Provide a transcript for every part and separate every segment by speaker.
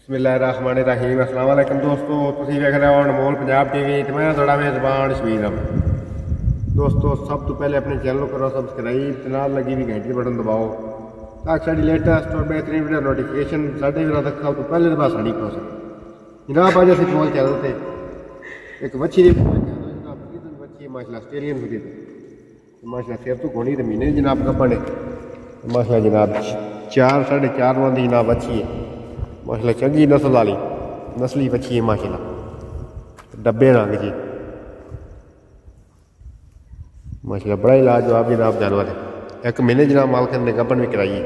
Speaker 1: बिस्मिल्लाहिर्रहमानिर्रहीम अस्सलाम वालेकुम दोस्तों, तुसीं वेख रहे हो अनमोल पंजाब टीवी ते मैं थोड़ा मेज़बान शबीर अहमद। दोस्तों सब तो पहले अपने चैनल करो सब्सक्राइब ते नाल लगी भी घंटी बटन दबाओ ताकि साड़ी लेटेस्ट और बेहतरीन वीडियो नोटिफिकेशन साढ़े वीर तक सब तो पहले दबा साड़ी पहुँच सके। जनाब अज असीं मोल चैनल से एक मच्छी की मच्छी माशाल्लाह ऑस्ट्रेलियन होती माशाल्लाह सिर तो घोड़ी तो महीने जनाब गप्पन माशाल्लाह जनाब 4-4.5 मन की जनाब मच्छी है माशाल्लाह चंगी नस्ल वाली नस्ली बच्ची है माशाल्लाह डब्बे रंग जी माशाल्लाह बड़ा ही लाजवाब जनाब जानवर है। एक महीने जनाब मालक ने गब्बन भी कराई है।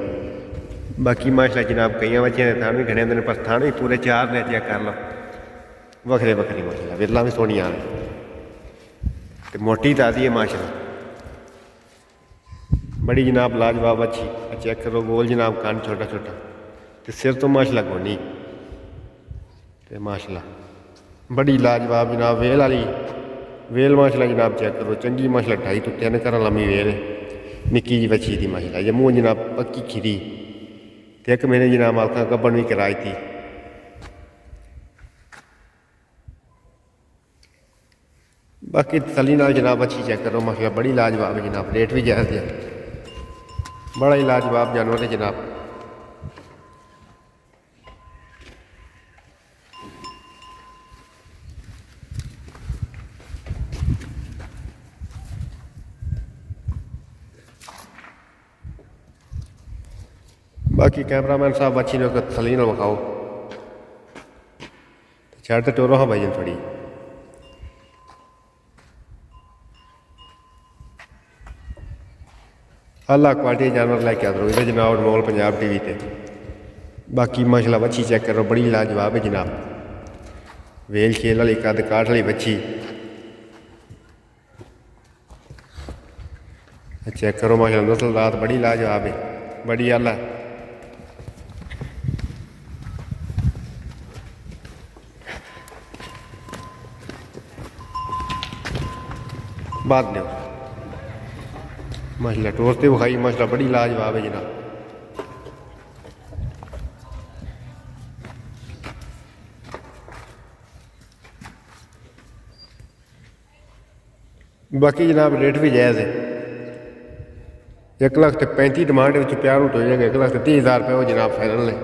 Speaker 1: बाकी माशाल्लाह जनाब कई बच्चियां के थान भी खड़े होंगे पर थान भी पूरे 4 ने चेक कर लो वखरे वखरी माशाल्लाह विरला भी सोहनियां ने मोटी ताज़ी है माशाल्लाह बड़ी जनाब लाजवाब अच्छी चेक करो गोल जनाब कान छोटा छोटा तो सिर तो माशाल्लाह गोनी तो माशाल्लाह बड़ी लाजवाब जनाब वेल वाली वेल माशाल्लाह जनाब चेक करो चंगी माशाल्लाह 2.5 तो 3 घर लम्मी वेल है निक्की जी बच्ची थी माशाल्लाह ये मूँह जनाब पक्की खीरी तो एक महीने जनाब मालका गब्बन भी कराई थी। बाकी तसली नाल जनाब अच्छी चेक करो माशाल्लाह बड़ी लाजवाब है जनाब रेट भी जायज़ है बड़ा ही लाजवाब जानवर है जनाब। बाकी कैमरामैन साहब अच्छी ने तसली ना विखाओ छड़ तो टोरो हाँ भाई थोड़ी अल्लाह क्वालिटी जानवर लैके आदरो इधर जनाब अनमोल पंजाब टीवी ते। बाकी माशाल्लाह बच्ची चेक करो बड़ी लाजवाब है जनाब वेल खेल वाली कद काठ वाली बच्ची चेक करो माशाल्लाह नस्ल रात बड़ी लाजवाब है बड़ी आला बाद ने माशाल्लाह टोरते विखाई माशाल्लाह बड़ी लाजवाब है जनाब। बाकी जनाब रेट भी जायज़ है 1,35,000 डिमांड प्यार हो जाएगा 1,30,000 रुपये वो जनाब फाइनल है।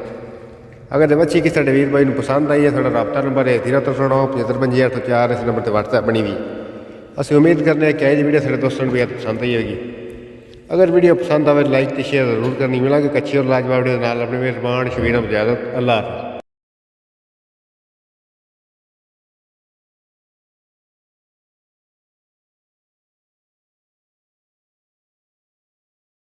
Speaker 1: अगर बच्ची किसी वीर भाई पसंद आई है साढ़ा रबता नंबर है 7395 इस नंबर पर व्हाट्सएप बनी हुई असं उम्मीद करने हैं कि आज वीडियो साढ़े दोस्तों को बेहद पसंद आई होगी। अगर वीडियो पसंद आए लाइक तो शेयर जरूर करनी मिलेंगे अच्छी और लाजवाब वीडियो अपने मेजबान शबीर अहमद इजाज़त अल्लाह हाफ़िज़।